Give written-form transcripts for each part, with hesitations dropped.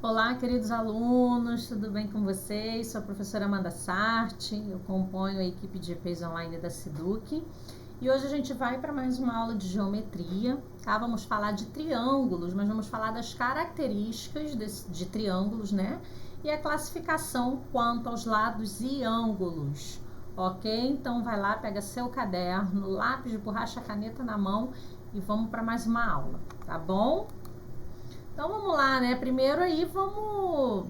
Olá, queridos alunos, tudo bem com vocês? Sou a professora Amanda Sarti, eu componho a equipe de EPs online da SEDUC e hoje a gente vai para mais uma aula de geometria, tá? Vamos falar de triângulos, mas vamos falar das características de triângulos, né? E a classificação quanto aos lados e ângulos, ok? Então vai lá, pega seu caderno, lápis de borracha, caneta na mão e vamos para mais uma aula, tá bom? Então vamos lá, né? Primeiro aí vamos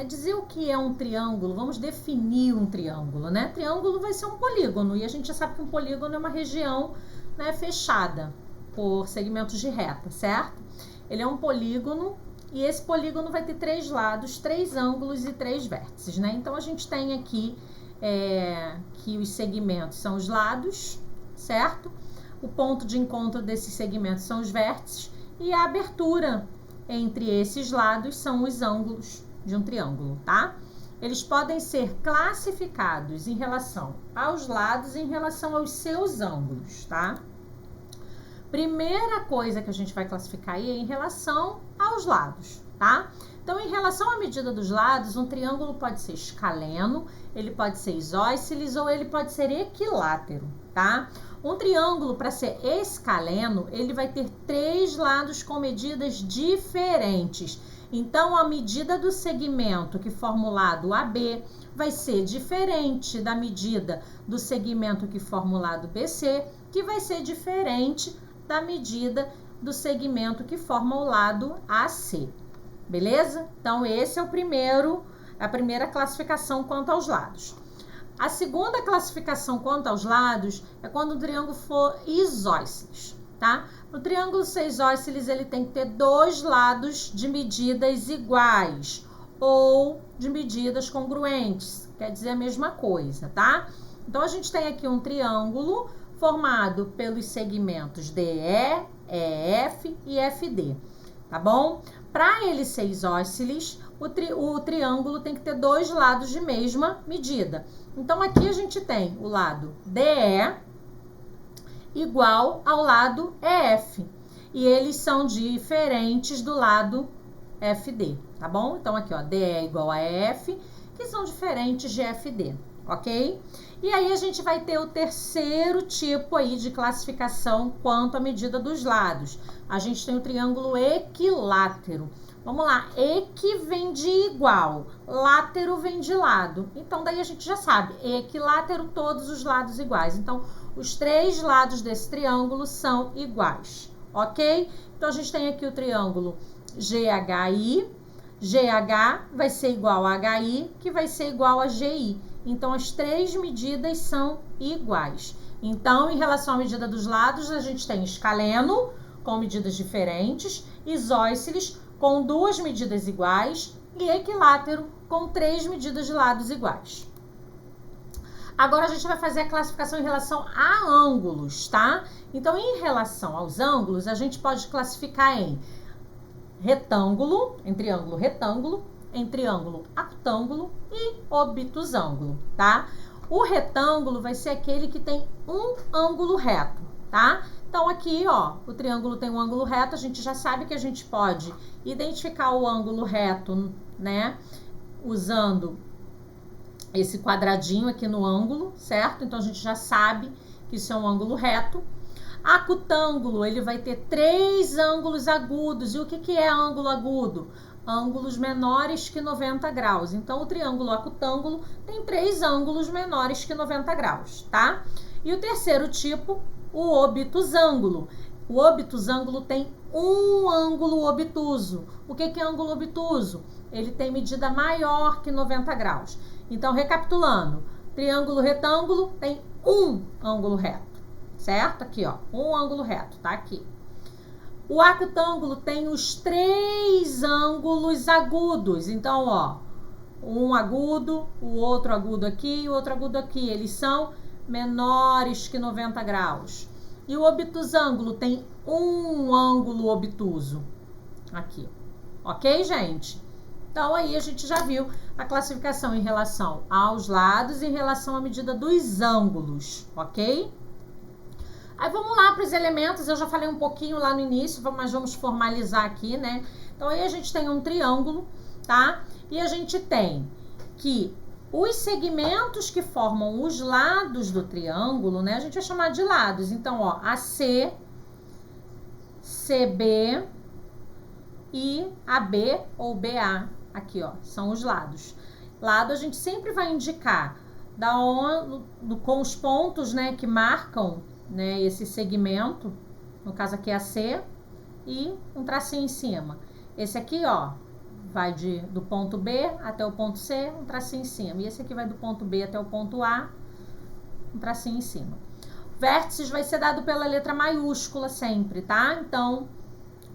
dizer o que é um triângulo, vamos definir um triângulo, né? Triângulo vai ser um polígono e a gente já sabe que um polígono é uma região, né, fechada por segmentos de reta, certo? Ele é um polígono e esse polígono vai ter 3 lados, 3 ângulos e 3 vértices, né? Então a gente tem aqui que os segmentos são os lados, certo? O ponto de encontro desses segmentos são os vértices. E a abertura entre esses lados são os ângulos de um triângulo, tá? Eles podem ser classificados em relação aos lados e em relação aos seus ângulos, tá? Primeira coisa que a gente vai classificar aí é em relação aos lados, tá? Então, em relação à medida dos lados, um triângulo pode ser escaleno, ele pode ser isósceles ou ele pode ser equilátero, tá? Um triângulo, para ser escaleno, ele vai ter 3 lados com medidas diferentes. Então, a medida do segmento que forma o lado AB vai ser diferente da medida do segmento que forma o lado BC, que vai ser diferente da medida do segmento que forma o lado AC. Beleza? Então, esse é a primeira classificação quanto aos lados. A segunda classificação quanto aos lados é quando o triângulo for isósceles, tá? O triângulo ser isósceles, ele tem que ter 2 lados de medidas iguais ou de medidas congruentes, quer dizer a mesma coisa, tá? Então, a gente tem aqui um triângulo formado pelos segmentos DE, EF e FD, tá bom? Para ele ser isósceles, o triângulo tem que ter 2 lados de mesma medida. Então, aqui a gente tem o lado DE igual ao lado EF. E eles são diferentes do lado FD, tá bom? Então, aqui, ó, DE igual a EF, que são diferentes de FD, ok? E aí, a gente vai ter o terceiro tipo aí de classificação quanto à medida dos lados. A gente tem o triângulo equilátero. Vamos lá, equi vem de igual, látero vem de lado. Então, daí a gente já sabe, equilátero, todos os lados iguais. Então, os 3 lados desse triângulo são iguais, ok? Então, a gente tem aqui o triângulo GHI. GH vai ser igual a HI, que vai ser igual a GI. Então, as 3 medidas são iguais. Então, em relação à medida dos lados, a gente tem escaleno, com medidas diferentes, isósceles, com 2 medidas iguais, e equilátero, com 3 medidas de lados iguais. Agora, a gente vai fazer a classificação em relação a ângulos, tá? Então, em relação aos ângulos, a gente pode classificar em retângulo, em triângulo retângulo, em triângulo acutângulo e obtusângulo, tá? O retângulo vai ser aquele que tem um ângulo reto, tá? Então, aqui, ó, o triângulo tem um ângulo reto, a gente já sabe que a gente pode identificar o ângulo reto, né, usando esse quadradinho aqui no ângulo, certo? Então, a gente já sabe que isso é um ângulo reto. Acutângulo, ele vai ter 3 ângulos agudos. E o que é ângulo agudo? Ângulos menores que 90 graus. Então, o triângulo acutângulo tem 3 ângulos menores que 90 graus, tá? E o terceiro tipo, o obtusângulo. O obtusângulo tem um ângulo obtuso. O que é ângulo obtuso? Ele tem medida maior que 90 graus. Então, recapitulando, triângulo retângulo tem um ângulo reto, certo? Aqui, ó, um ângulo reto, tá aqui. O acutângulo tem os 3 ângulos agudos. Então, ó, um agudo, o outro agudo aqui e o outro agudo aqui. Eles são menores que 90 graus. E o obtusângulo tem um ângulo obtuso aqui. Ok, gente? Então, aí a gente já viu a classificação em relação aos lados e em relação à medida dos ângulos, ok? Aí vamos lá para os elementos, eu já falei um pouquinho lá no início, mas vamos formalizar aqui, né? Então, aí a gente tem um triângulo, tá? E a gente tem que os segmentos que formam os lados do triângulo, né? A gente vai chamar de lados. Então, ó, AC, CB e AB ou BA, aqui, ó, são os lados. Lado a gente sempre vai indicar com os pontos, né, que marcam, né, esse segmento. No caso aqui é AC e um tracinho em cima. Esse aqui, ó, vai do ponto B até o ponto C, um tracinho em cima. E esse aqui vai do ponto B até o ponto A, um tracinho em cima. Vértices vai ser dado pela letra maiúscula sempre, tá? Então,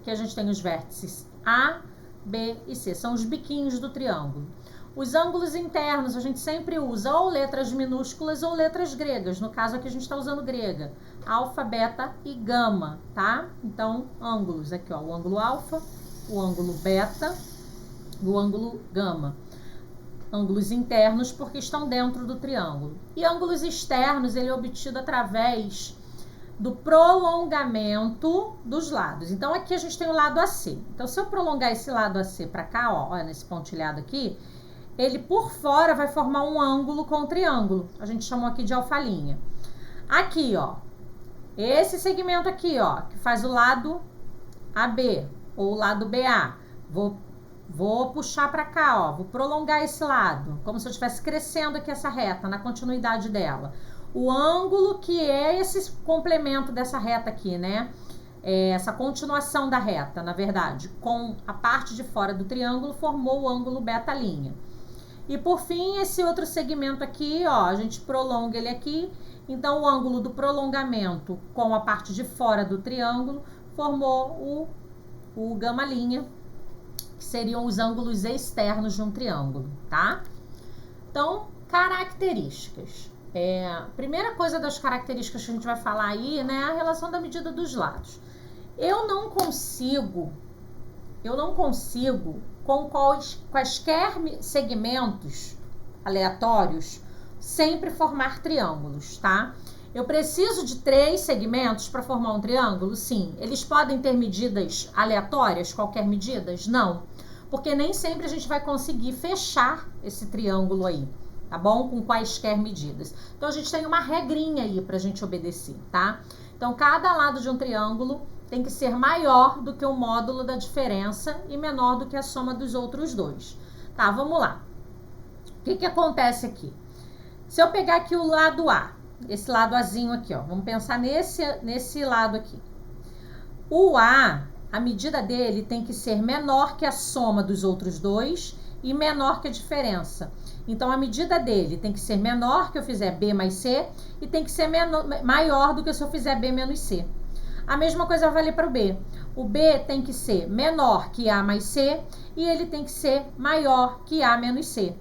aqui a gente tem os vértices A, B e C. São os biquinhos do triângulo. Os ângulos internos a gente sempre usa ou letras minúsculas ou letras gregas. No caso aqui a gente está usando grega. Alfa, beta e gama, tá? Então, ângulos. Aqui, ó, o ângulo alfa, o ângulo beta e o ângulo gama. Ângulos internos porque estão dentro do triângulo. E ângulos externos, ele é obtido através do prolongamento dos lados. Então, aqui a gente tem o lado AC. Então, se eu prolongar esse lado AC para cá, ó, olha nesse pontilhado aqui, ele por fora vai formar um ângulo com o triângulo. A gente chamou aqui de alfalinha. Aqui, ó, esse segmento aqui, ó, que faz o lado AB ou o lado BA. Vou puxar para cá, ó, vou prolongar esse lado, como se eu estivesse crescendo aqui essa reta, na continuidade dela. O ângulo que é esse complemento dessa reta aqui, né? Essa continuação da reta, na verdade, com a parte de fora do triângulo, formou o ângulo beta linha. E por fim, esse outro segmento aqui, ó, a gente prolonga ele aqui. Então, o ângulo do prolongamento com a parte de fora do triângulo formou o gama linha, que seriam os ângulos externos de um triângulo, tá? Então, características. Primeira coisa das características que a gente vai falar aí, né, é a relação da medida dos lados. Eu não consigo com quaisquer segmentos aleatórios sempre formar triângulos, tá? Eu preciso de 3 segmentos para formar um triângulo? Sim. Eles podem ter medidas aleatórias, qualquer medidas? Não. Porque nem sempre a gente vai conseguir fechar esse triângulo aí, tá bom? Com quaisquer medidas. Então, a gente tem uma regrinha aí pra gente obedecer, tá? Então, cada lado de um triângulo tem que ser maior do que o módulo da diferença e menor do que a soma dos outros dois. Tá, vamos lá. O que acontece aqui? Se eu pegar aqui o lado A, esse lado Azinho aqui, ó, vamos pensar nesse lado aqui. O A, a medida dele tem que ser menor que a soma dos outros dois e menor que a diferença. Então, a medida dele tem que ser menor que eu fizer B mais C e tem que ser maior do que se eu fizer B menos C. A mesma coisa vai valer para o B. O B tem que ser menor que A mais C e ele tem que ser maior que A menos C.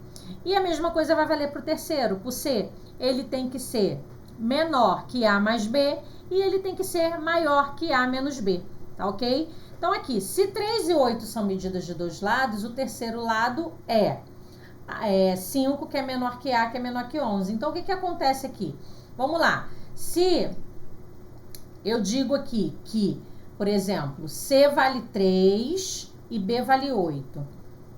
E a mesma coisa vai valer para o terceiro, para o C. Ele tem que ser menor que A mais B e ele tem que ser maior que A menos B, tá ok? Então, aqui, se 3 e 8 são medidas de dois lados, o terceiro lado é 5, que é menor que A, que é menor que 11. Então, o que acontece aqui? Vamos lá. Se eu digo aqui que, por exemplo, C vale 3 e B vale 8,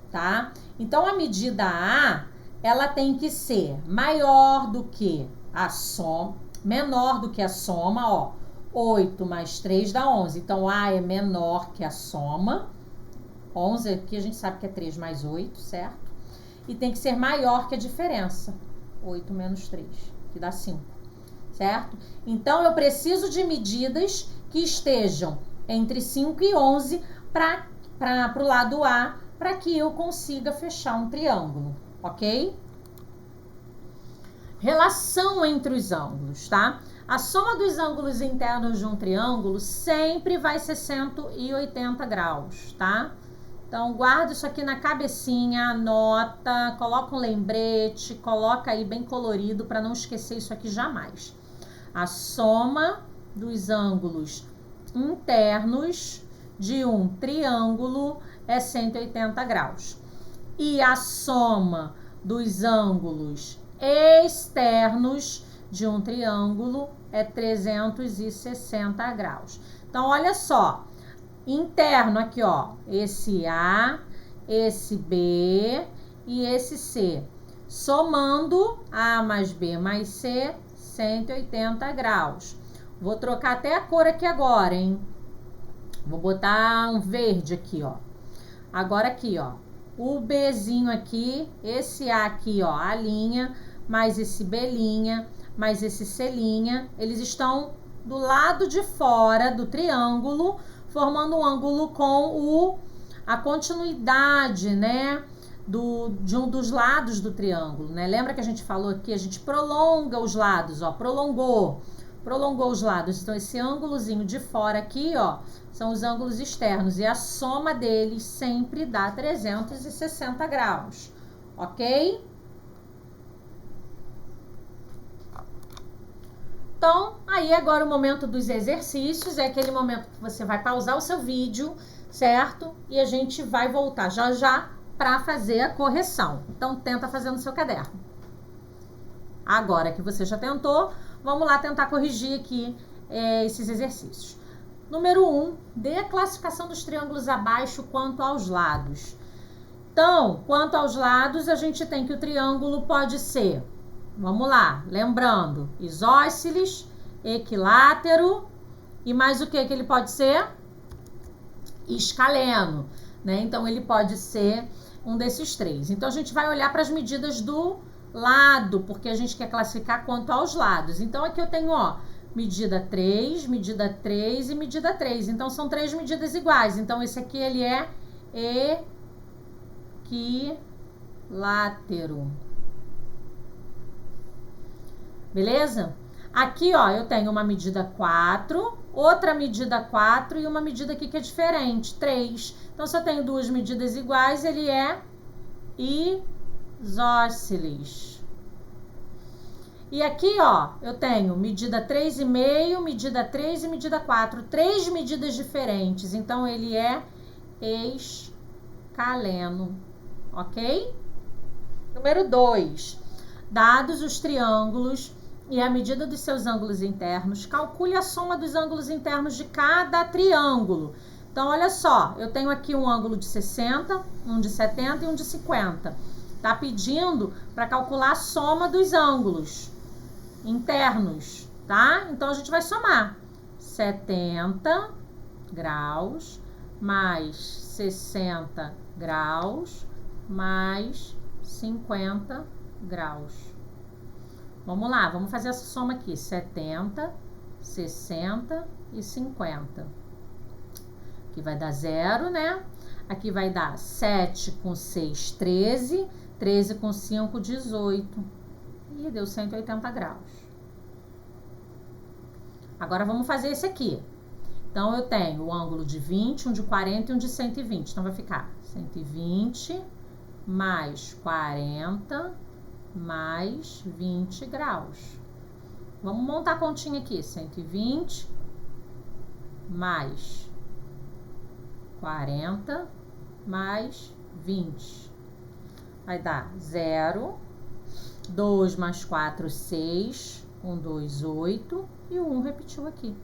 tá? Então, a medida A, ela tem que ser maior do que a soma, menor do que a soma, ó. 8 mais 3 dá 11. Então, A é menor que a soma. 11 aqui a gente sabe que é 3 mais 8, certo? E tem que ser maior que a diferença. 8 menos 3, que dá 5. Certo? Então, eu preciso de medidas que estejam entre 5 e 11 para o lado A, para que eu consiga fechar um triângulo, ok? Relação entre os ângulos, tá? A soma dos ângulos internos de um triângulo sempre vai ser 180 graus, tá? Então, guarda isso aqui na cabecinha, anota, coloca um lembrete, coloca aí bem colorido para não esquecer isso aqui jamais. A soma dos ângulos internos de um triângulo é 180 graus. E a soma dos ângulos externos de um triângulo é 360 graus. Então, olha só, interno aqui, ó, esse A, esse B e esse C. Somando A mais B mais C, 180 graus. Vou trocar até a cor aqui agora, hein? Vou botar um verde aqui, ó. Agora aqui, ó. O Bzinho aqui, esse A aqui, ó, a linha, mais esse B', mais esse C', eles estão do lado de fora do triângulo, formando um ângulo com a continuidade, né, de um dos lados do triângulo, né? Lembra que a gente falou aqui, a gente prolonga os lados, ó, prolongou os lados. Então, esse ângulozinho de fora aqui, ó, são os ângulos externos e a soma deles sempre dá 360 graus, ok? Então, aí agora o momento dos exercícios, é aquele momento que você vai pausar o seu vídeo, certo? E a gente vai voltar já já para fazer a correção. Então, tenta fazer no seu caderno. Agora que você já tentou, vamos lá tentar corrigir aqui esses exercícios. Número 1, dê a classificação dos triângulos abaixo quanto aos lados. Então, quanto aos lados, a gente tem que o triângulo pode ser, vamos lá, lembrando, isósceles, equilátero e mais o que ele pode ser? Escaleno, né? Então, ele pode ser um desses três. Então, a gente vai olhar para as medidas do lado, porque a gente quer classificar quanto aos lados. Então, aqui eu tenho, ó, medida 3 e medida 3. Então, são 3 medidas iguais. Então, esse aqui, ele é equilátero. Beleza? Aqui, ó, eu tenho uma medida 4, outra medida 4 e uma medida aqui que é diferente, 3. Então, se eu tenho duas medidas iguais, ele é isósceles. E aqui, ó, eu tenho medida 3,5, medida 3 e medida 4. 3 medidas diferentes. Então, ele é escaleno. Ok? Número 2. Dados os triângulos e a medida dos seus ângulos internos, calcule a soma dos ângulos internos de cada triângulo. Então, olha só, eu tenho aqui um ângulo de 60, um de 70 e um de 50. Tá pedindo para calcular a soma dos ângulos internos, tá? Então, a gente vai somar 70 graus mais 60 graus mais 50 graus. Vamos lá, vamos fazer essa soma aqui. 70, 60 e 50. Aqui vai dar 0, né? Aqui vai dar 7 com 6, 13. 13 com 5, 18. E deu 180 graus. Agora, vamos fazer esse aqui. Então, eu tenho o ângulo de 20, um de 40 e um de 120. Então, vai ficar 120 mais 40 mais 20 graus. Vamos montar a continha aqui. 120 mais 40 mais 20. Vai dar 0. 2 mais 4, 6. 1, 2, 8. E o 1 repetiu aqui.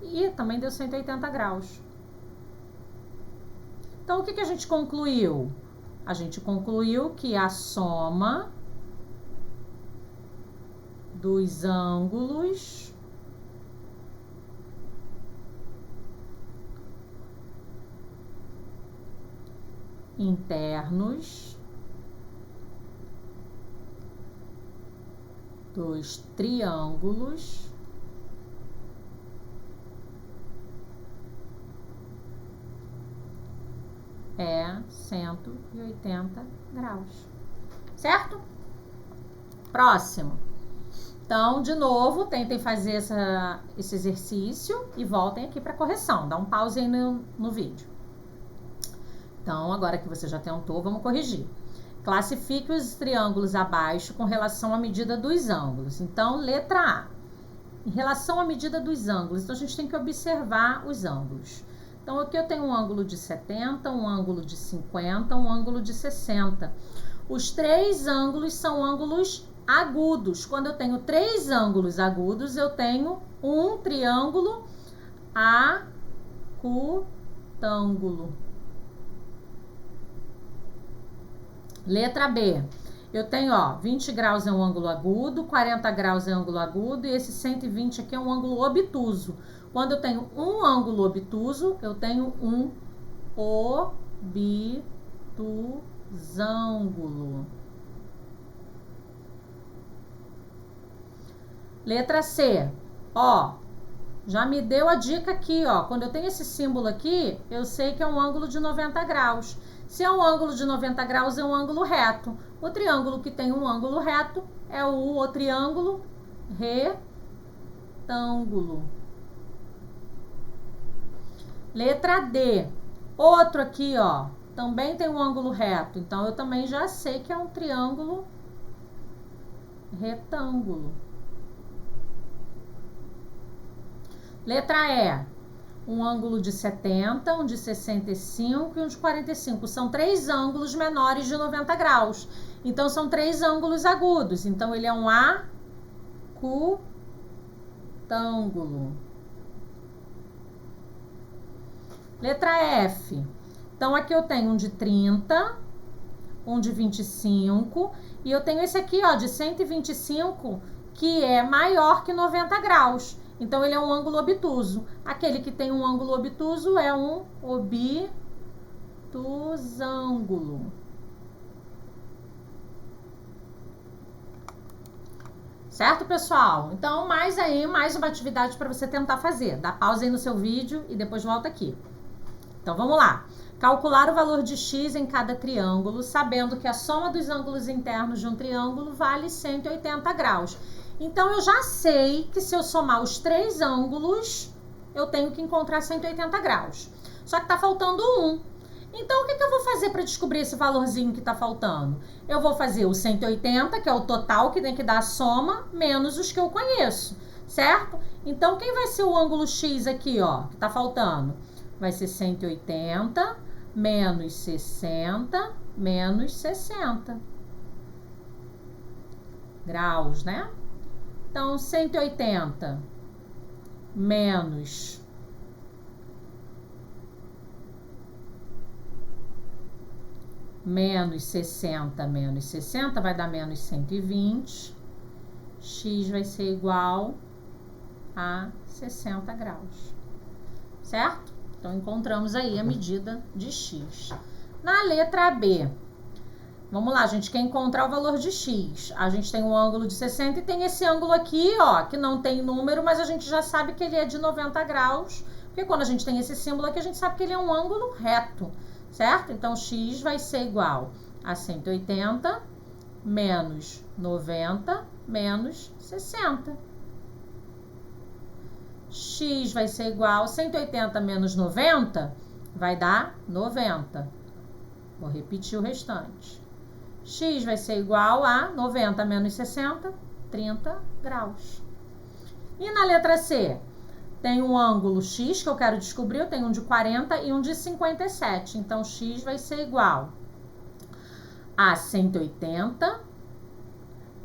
E também deu 180 graus. Então, o que a gente concluiu? A gente concluiu que a soma dos ângulos internos dos triângulos é 180 graus. Certo? Próximo. Então, de novo, tentem fazer esse exercício e voltem aqui para correção. Dá um pause aí no vídeo. Então, agora que você já tentou, vamos corrigir. Classifique os triângulos abaixo com relação à medida dos ângulos. Então, letra A. Em relação à medida dos ângulos, então a gente tem que observar os ângulos. Então, aqui eu tenho um ângulo de 70, um ângulo de 50, um ângulo de 60. Os três ângulos são ângulos agudos. Quando eu tenho três ângulos agudos, eu tenho um triângulo acutado. retângulo. Letra B. Eu tenho, ó, 20 graus é um ângulo agudo, 40 graus é ângulo agudo e esse 120 aqui é um ângulo obtuso. Quando eu tenho um ângulo obtuso, eu tenho um obtusângulo. Letra C. Ó, já me deu a dica aqui, ó. Quando eu tenho esse símbolo aqui, eu sei que é um ângulo de 90 graus. Se é um ângulo de 90 graus, é um ângulo reto. O triângulo que tem um ângulo reto é o triângulo retângulo. Letra D. Outro aqui, ó, também tem um ângulo reto. Então, eu também já sei que é um triângulo retângulo. Letra E. Um ângulo de 70, um de 65 e um de 45. São 3 ângulos menores de 90 graus. Então, são 3 ângulos agudos. Então, ele é um acutângulo. Letra F. Então, aqui eu tenho um de 30, um de 25. E eu tenho esse aqui, ó, de 125, que é maior que 90 graus. Então, ele é um ângulo obtuso. Aquele que tem um ângulo obtuso é um obtusângulo. Certo, pessoal? Então, mais uma atividade para você tentar fazer. Dá pausa aí no seu vídeo e depois volta aqui. Então, vamos lá. Calcular o valor de x em cada triângulo, sabendo que a soma dos ângulos internos de um triângulo vale 180 graus. Então, eu já sei que se eu somar os 3 ângulos, eu tenho que encontrar 180 graus. Só que tá faltando um. Então, o que eu vou fazer para descobrir esse valorzinho que tá faltando? Eu vou fazer o 180, que é o total que tem que dar a soma, menos os que eu conheço, certo? Então, quem vai ser o ângulo x aqui, ó, que tá faltando? Vai ser 180 menos 60 menos 60 graus, né? Então, 180 menos 60 menos 60 vai dar menos 120. X vai ser igual a 60 graus. Certo? Então, encontramos aí a medida de x. Na letra B, vamos lá, a gente quer encontrar o valor de x. A gente tem um ângulo de 60 e tem esse ângulo aqui, ó, que não tem número, mas a gente já sabe que ele é de 90 graus, porque quando a gente tem esse símbolo aqui, a gente sabe que ele é um ângulo reto, certo? Então, x vai ser igual a 180 menos 90 menos 60. X vai ser igual a 180 menos 90, vai dar 90. Vou repetir o restante. X vai ser igual a 90 menos 60, 30 graus. E na letra C, tem um ângulo X que eu quero descobrir, eu tenho um de 40 e um de 57. Então, X vai ser igual a 180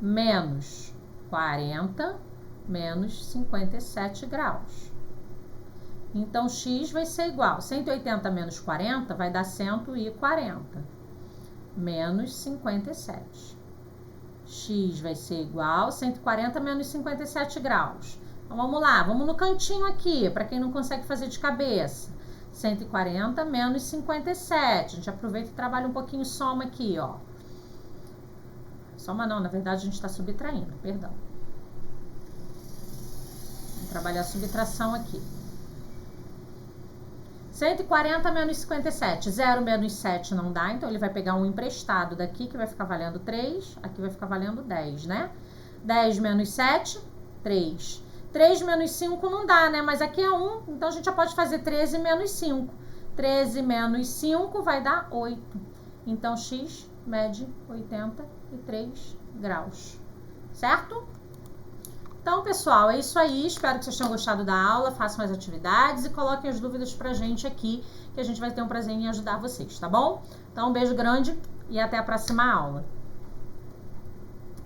menos 40 menos 57 graus. Então, x vai ser igual. 180 menos 40 vai dar 140. Menos 57. X vai ser igual a 140 menos 57 graus. Então, vamos lá. Vamos no cantinho aqui, para quem não consegue fazer de cabeça. 140 menos 57. A gente aproveita e trabalha um pouquinho soma aqui, ó. Soma não, na verdade, a gente está subtraindo, perdão. Trabalhar a subtração aqui. 140 menos 57. 0 menos 7 não dá, então ele vai pegar um emprestado daqui, que vai ficar valendo 3. Aqui vai ficar valendo 10, né? 10 menos 7, 3. 3 menos 5 não dá, né? Mas aqui é 1, então a gente já pode fazer 13 menos 5. 13 menos 5 vai dar 8. Então, x mede 83 graus. Certo? Então, pessoal, é isso aí. Espero que vocês tenham gostado da aula. Façam as atividades e coloquem as dúvidas pra gente aqui, que a gente vai ter um prazer em ajudar vocês, tá bom? Então, um beijo grande e até a próxima aula.